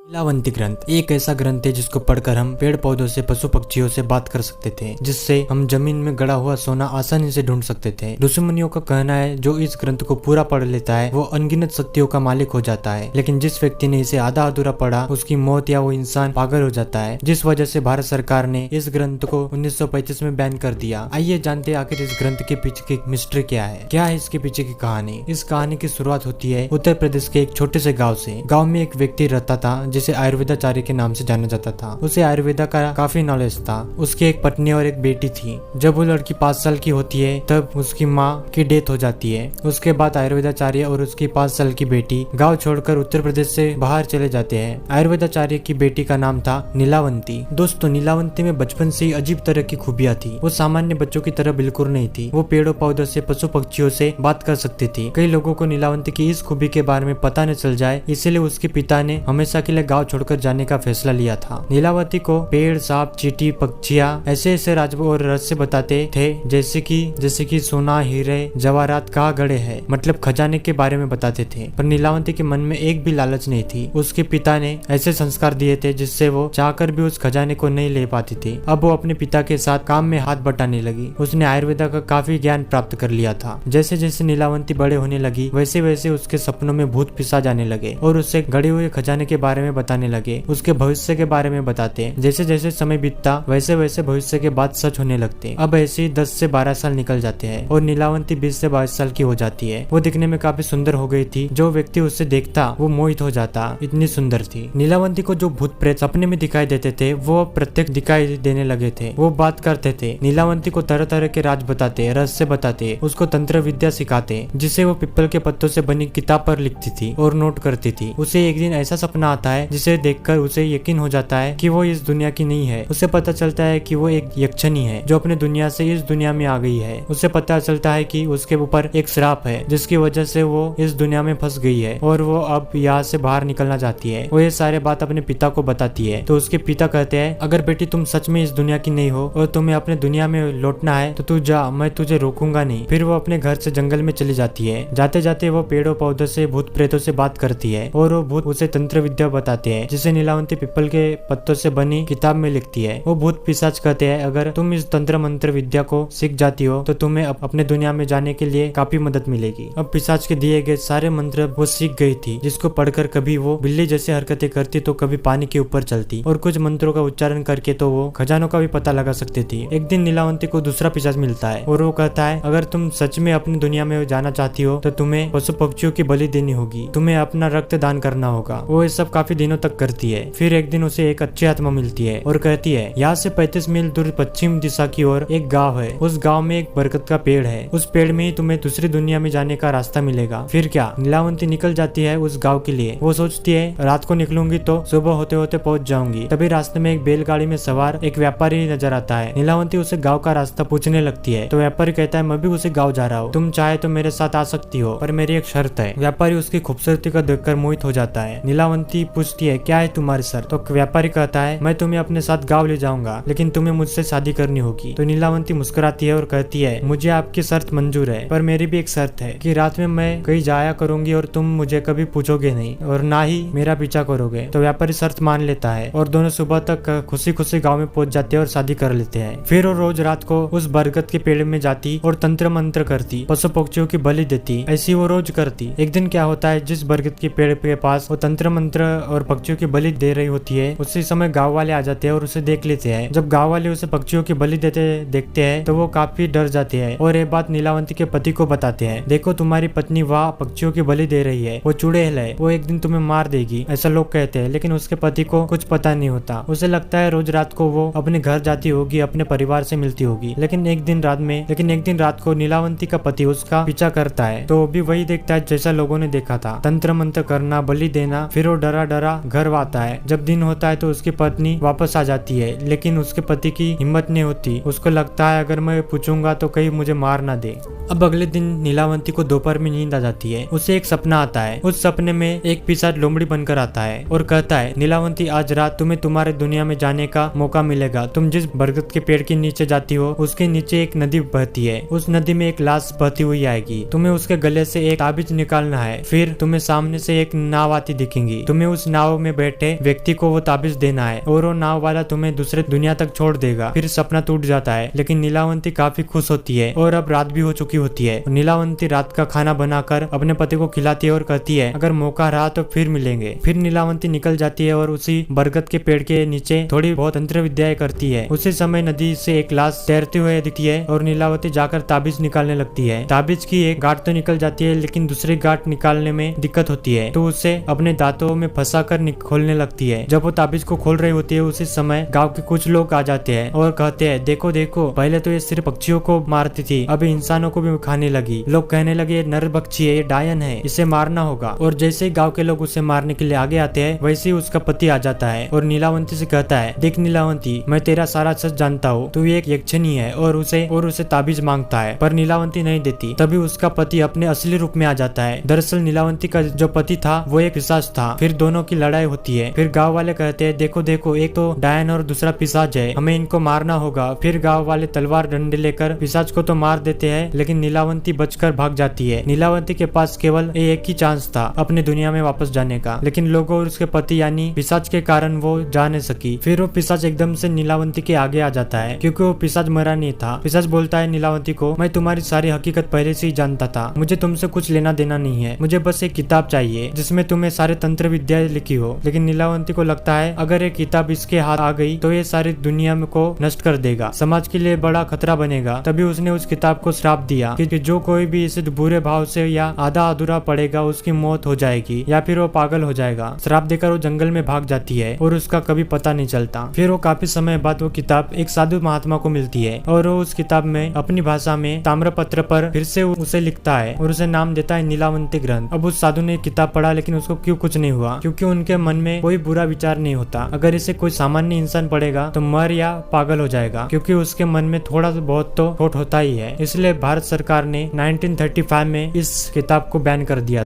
नीलावंती ग्रंथ एक ऐसा ग्रंथ है जिसको पढ़कर हम पेड़ पौधों से, पशु पक्षियों से बात कर सकते थे, जिससे हम जमीन में गड़ा हुआ सोना आसानी से ढूंढ सकते थे। ऋषि मुनियों का कहना है जो इस ग्रंथ को पूरा पढ़ लेता है वो अनगिनत शक्तियों का मालिक हो जाता है, लेकिन जिस व्यक्ति ने इसे आधा अधूरा पढ़ा उसकी मौत या वो इंसान पागल हो जाता है, जिस वजह से भारत सरकार ने इस ग्रंथ को 1935 में बैन कर दिया। आइए जानते हैं आखिर इस ग्रंथ के पीछे की मिस्ट्री क्या है इसके पीछे की कहानी। इस कहानी की शुरुआत होती है उत्तर प्रदेश के एक छोटे से गाँव से। गाँव में एक व्यक्ति रहता था जिसे आयुर्वेदाचार्य के नाम से जाना जाता था। उसे आयुर्वेदा का काफी नॉलेज था। उसकी एक पत्नी और एक बेटी थी। जब वो लड़की 5 साल की होती है तब उसकी माँ की डेथ हो जाती है। उसके बाद आयुर्वेदाचार्य और उसकी 5 साल की बेटी गांव छोड़कर उत्तर प्रदेश से बाहर चले जाते हैं। आयुर्वेदाचार्य की बेटी का नाम था नीलावंती। दोस्तों, नीलावंती में बचपन से ही अजीब तरह की खूबियां थी। वो सामान्य बच्चों की तरह बिल्कुल नहीं थी। वो पेड़ों पौधों से, पशु पक्षियों से बात कर सकती थी। कई लोगों को नीलावंती की इस खूबी के बारे में पता न चल जाए, इसलिए उसके पिता ने हमेशा के लिए गाँव छोड़कर जाने का फैसला लिया था। नीलावती को पेड़, सांप, चींटी, पक्षियां ऐसे राज और रहस्य बताते थे, जैसे कि सोना, हीरे, जवाहरात कहाँ गड़े हैं, मतलब खजाने के बारे में बताते थे। पर नीलावती के मन में एक भी लालच नहीं थी। उसके पिता ने ऐसे संस्कार दिए थे जिससे वो चाहकर भी उस खजाने को नहीं ले पाती थी। अब वो अपने पिता के साथ काम में हाथ बटाने लगी। उसने आयुर्वेदा का काफी ज्ञान प्राप्त कर लिया था। जैसे जैसे नीलावंती बड़े होने लगी वैसे वैसे उसके सपनों में भूत पिशाच जाने लगे और उससे गड़े हुए खजाने के बारे में बताने लगे। उसके भविष्य के बारे में बताते। जैसे जैसे समय बीतता वैसे वैसे भविष्य के बात सच होने लगते। अब ऐसे ही 10 से 12 साल निकल जाते हैं और नीलावंती 20 से 22 साल की हो जाती है। वो दिखने में काफी सुंदर हो गई थी। जो व्यक्ति उससे देखता वो मोहित हो जाता, इतनी सुंदर थी। नीलावंती को जो भूत प्रेत सपने में दिखाई देते थे वो प्रत्यक्ष दिखाई देने लगे थे। वो बात करते थे। नीलावंती को तरह तरह के राज बताते, रहस्य बताते, उसको तंत्र विद्या सिखाते, जिसे वो पीपल के पत्तों से बनी किताब पर लिखती थी और नोट करती थी। उसे एक दिन ऐसा सपना आता है जिसे देखकर उसे यकीन हो जाता है कि वो इस दुनिया की नहीं है। उसे पता चलता है कि वो एक यक्षिणी है जो अपने दुनिया से इस दुनिया में आ गई है। उसे पता चलता है कि उसके ऊपर एक श्राप है जिसकी वजह से वो इस दुनिया में फंस गई है और वो अब यहाँ से बाहर निकलना चाहती है। वो ये सारे बात अपने पिता को बताती है तो उसके पिता कहते हैं, अगर बेटी तुम सच में इस दुनिया की नहीं हो और तुम्हें अपने दुनिया में लौटना है तो तू जा, मैं तुझे रोकूंगा नहीं। फिर वो अपने घर से जंगल में चली जाती है। जाते जाते वो पेड़ों पौधों से, भूत प्रेतों से बात करती है और वो भूत उसे तंत्र विद्या बताते हैं, जिसे नीलावंती पीपल के पत्तों से बनी किताब में लिखती है। वो भूत पिशाच कहते हैं, अगर तुम इस तंत्र मंत्र विद्या को सीख जाती हो तो तुम्हें अपने दुनिया में जाने के लिए काफी मदद मिलेगी। अब पिशाच के दिए गए सारे मंत्र वो सीख गई थी, जिसको पढ़कर कभी वो बिल्ली जैसे हरकतें करती तो कभी पानी के ऊपर चलती और कुछ मंत्रों का उच्चारण करके तो वो खजानों का भी पता लगा सकती थी। एक दिन नीलावंती को दूसरा पिशाच मिलता है और वो कहता है, अगर तुम सच में अपनी दुनिया में जाना चाहती हो तो तुम्हें पशु पक्षियों की बलि देनी होगी, तुम्हें अपना रक्त दान करना होगा। वो ये सब काफी दिनों तक करती है। फिर एक दिन उसे एक अच्छी आत्मा मिलती है और कहती है, यहाँ से 35 मील दूर पश्चिम दिशा की ओर एक गांव है। उस गांव में एक बरगद का पेड़ है। उस पेड़ में ही तुम्हें दूसरी दुनिया में जाने का रास्ता मिलेगा। फिर क्या, नीलावंती निकल जाती है उस गांव के लिए। वो सोचती है रात को निकलूंगी तो सुबह होते होते पहुंच जाऊंगी। तभी रास्ते में एक बैलगाड़ी में सवार एक व्यापारी नजर आता है। नीलावंती उसे गाँव का रास्ता पूछने लगती है तो व्यापारी कहता है, मैं भी उसे गाँव जा रहा हूँ, तुम चाहे तो मेरे साथ आ सकती हो, पर मेरी एक शर्त है। व्यापारी उसकी खूबसूरती को देखकर मोहित हो जाता है। नीलावंती पूछती है, क्या है तुम्हारी शर्त? तो व्यापारी कहता है, मैं तुम्हें अपने साथ गाँव ले जाऊंगा, लेकिन तुम्हें मुझसे शादी करनी होगी। तो नीलावंती मुस्कुराती है और कहती है, मुझे आपकी शर्त मंजूर है, पर मेरी भी एक शर्त है कि रात में मैं कहीं जाया करूंगी और तुम मुझे कभी पूछोगे नहीं और ना ही मेरा पीछा करोगे। तो व्यापारी शर्त मान लेता है और दोनों सुबह तक खुशी खुशी गाँव में पहुंच जाते हैं और शादी कर लेते हैं। फिर वो रोज रात को उस बरगद के पेड़ में जाती और तंत्र मंत्र करती, पशु पक्षियों की बलि देती। ऐसी वो रोज करती। एक दिन क्या होता है, जिस बरगद के पेड़ के पास वो तंत्र मंत्र और पक्षियों की बलि दे रही होती है उसी समय गाँव वाले आ जाते हैं और उसे देख लेते हैं। जब गाँव वाले उसे पक्षियों की बलि देते देखते हैं तो वो काफी डर जाते हैं और ये बात नीलावंती के पति को बताते हैं। देखो, तुम्हारी पत्नी वहाँ पक्षियों की बलि दे रही है, वो चुड़ैल है, वो एक दिन तुम्हें मार देगी, ऐसा लोग कहते हैं। लेकिन उसके पति को कुछ पता नहीं होता। उसे लगता है रोज रात को वो अपने घर जाती होगी, अपने परिवार से मिलती होगी। लेकिन एक दिन रात को नीलावंती का पति उसका पीछा करता है तो वो भी वही देखता है जैसा लोगों ने देखा था, तंत्र मंत्र करना, बलि देना। फिर वो डरा डरा घर आता है। जब दिन होता है तो उसकी पत्नी वापस आ जाती है, लेकिन उसके पति की हिम्मत नहीं होती। उसको लगता है अगर मैं पूछूंगा तो कहीं मुझे मार ना दे। अब अगले दिन नीलावंती को दोपहर में नींद आ जाती है। उसे एक सपना आता है। उस सपने में एक पिशाच लोमड़ी बनकर आता है और कहता है, नीलावंती आज रात तुम्हें तुम्हारे दुनिया में जाने का मौका मिलेगा। तुम जिस बरगद के पेड़ के नीचे जाती हो उसके नीचे एक नदी बहती है। उस नदी में एक लाश बहती हुई आएगी। तुम्हें उसके गले से एक ताबीज निकालना है। फिर तुम्हें सामने से एक नाव आती दिखेंगी। तुम्हें उस नाव में बैठे व्यक्ति को वो ताबीज देना है और वो नाव वाला तुम्हें दूसरे दुनिया तक छोड़ देगा। फिर सपना टूट जाता है, लेकिन नीलावंती काफी खुश होती है और अब रात भी हो चुकी होती है। नीलावंती रात का खाना बनाकर अपने पति को खिलाती है और कहती है अगर मौका रहा तो फिर मिलेंगे। फिर नीलावंती निकल जाती है और उसी बरगद के पेड़ के नीचे थोड़ी बहुत तंत्र विद्याएं करती है। उसी समय नदी से एक लाश तैरते हुए दिखती है और नीलावती जाकर ताबीज निकालने लगती है। ताबीज की एक गांठ तो निकल जाती है, लेकिन दूसरी गांठ निकालने में दिक्कत होती है, तो उसे अपने दांतों में फंसा कर खोलने लगती है। जब वो ताबीज को खोल रही होती है उसी समय गाँव के कुछ लोग आ जाते हैं और कहते हैं देखो देखो, पहले तो ये सिर्फ पक्षियों को मारती थी, अब इंसानों को भी खाने लगी। लोग कहने लगे ये नर पक्षी है, ये डायन है, इसे मारना होगा। और जैसे ही गाँव के लोग उसे मारने के लिए आगे आते हैं वैसे ही उसका पति आ जाता है और नीलावंती से कहता है देख नीलावंती, मैं तेरा सारा सच जानता हूँ, तू एक यक्षिणी है। और उसे ताबीज मांगता है, पर नीलावंती नहीं देती। तभी उसका पति अपने असली रूप में आ जाता है। दरअसल नीलावंती का जो पति था वो एक पिशाच था। फिर दोनों की लड़ाई होती है। फिर गाँव वाले कहते हैं देखो देखो, एक तो डायन और दूसरा पिशाच है, हमें इनको मारना होगा। फिर गाँव वाले तलवार डंडे लेकर पिशाच को तो मार देते हैं, लेकिन नीलावंती बचकर भाग जाती है। नीलावंती के पास केवल एक ही चांस था अपने दुनिया में वापस जाने का, लेकिन लोगों और उसके पति यानी पिशाच के कारण वो जा नहीं सकी। फिर वो पिशाच एकदम से नीलावंती के आगे आ जाता है, क्योंकि वो पिशाच मरा नहीं था। पिशाच बोलता है नीलावंती को मैं तुम्हारी सारी हकीकत पहले से ही जानता था, मुझे तुमसे कुछ लेना देना नहीं है, मुझे बस एक किताब चाहिए जिसमें तुम्हें सारे तंत्र विद्या लिखी हो। लेकिन नीलावंती को लगता है अगर ये किताब इसके हाथ आ गई तो ये सारी दुनिया को नष्ट कर देगा, समाज के लिए बड़ा खतरा बनेगा। तभी उसने उस किताब को श्राप दिया कि जो कोई भी इसे बुरे भाव से या आधा अधूरा पढ़ेगा उसकी मौत हो जाएगी या फिर वो पागल हो जाएगा। श्राप देकर वो जंगल में भाग जाती है और उसका कभी पता नहीं चलता। फिर वो काफी समय बाद वो किताब एक साधु महात्मा को मिलती है और वो उस किताब में अपनी भाषा में ताम्रपत्र पर फिर से उसे लिखता है और उसे नाम देता है नीलावंती ग्रंथ। अब उस साधु ने किताब पढ़ा, लेकिन उसको क्यों कुछ नहीं हुआ, क्योंकि उनके मन में कोई बुरा विचार नहीं होता। अगर इसे कोई सामान्य इंसान पढ़ेगा तो मर या पागल हो जाएगा, क्योंकि उसके मन में थोड़ा बहुत तो खोट होता ही है। इसलिए भारत सरकार ने 1935 में इस किताब को बैन कर दिया।